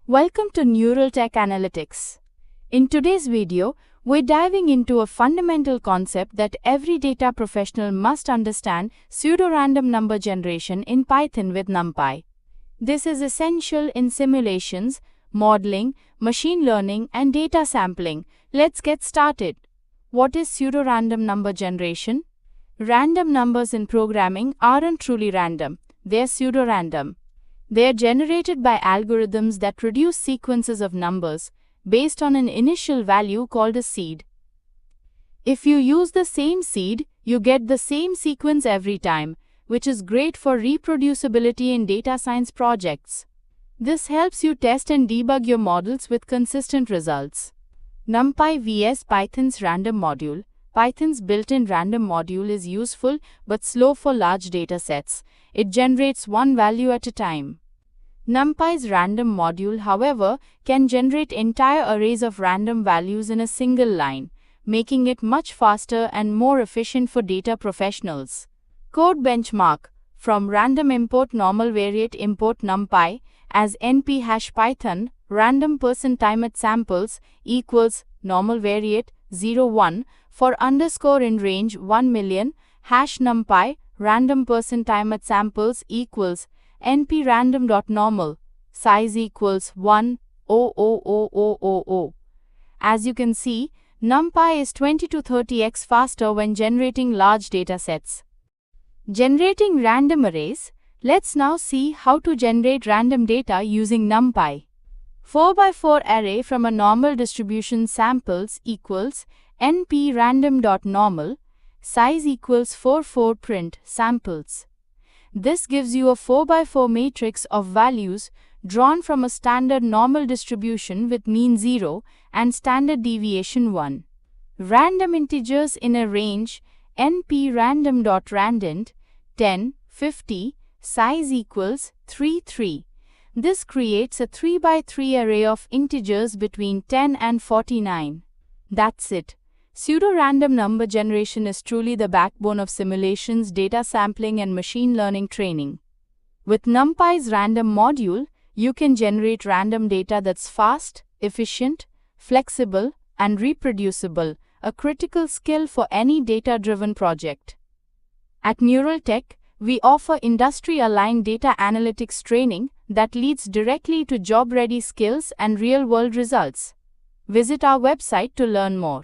Welcome to Neural Tech Analytics. In today's video, we're diving into a fundamental concept that every data professional must understand: pseudo-random number generation in Python with NumPy. This is essential in simulations, modeling, machine learning, and data sampling. Let's get started. What is pseudo-random number generation? Random numbers in programming aren't truly random, they're pseudo-random. They are generated by algorithms that produce sequences of numbers based on an initial value called a seed. If you use the same seed, you get the same sequence every time, which is great for reproducibility in data science projects. This helps you test and debug your models with consistent results. NumPy vs Python's random module. Python's built-in random module is useful but slow for large datasets. It generates one value at a time. NumPy's random module, however, can generate entire arrays of random values in a single line, making it much faster and more efficient for data professionals. Code benchmark: from random import normal variate import NumPy as np-python random %time samples equals normal variate 01 for underscore in range 1 million hash NumPy random %time samples equals np random.normal size equals 1,000,000. As you can see, NumPy is 20 to 30x faster when generating large datasets. Generating random arrays. Let's now see how to generate random data using NumPy. 4x4 array from a normal distribution samples equals np random.normal size equals 44 print samples. This gives you a 4x4 matrix of values drawn from a standard normal distribution with mean 0 and standard deviation 1. Random integers in a range np random.randint 10, 50 size equals 3, 3. This creates a 3x3 array of integers between 10 and 49. That's it. Pseudo-random number generation is truly the backbone of simulations, data sampling, and machine learning training. With NumPy's random module, you can generate random data that's fast, efficient, flexible, and reproducible, a critical skill for any data-driven project. At Neural Tech, we offer industry-aligned data analytics training that leads directly to job-ready skills and real-world results. Visit our website to learn more.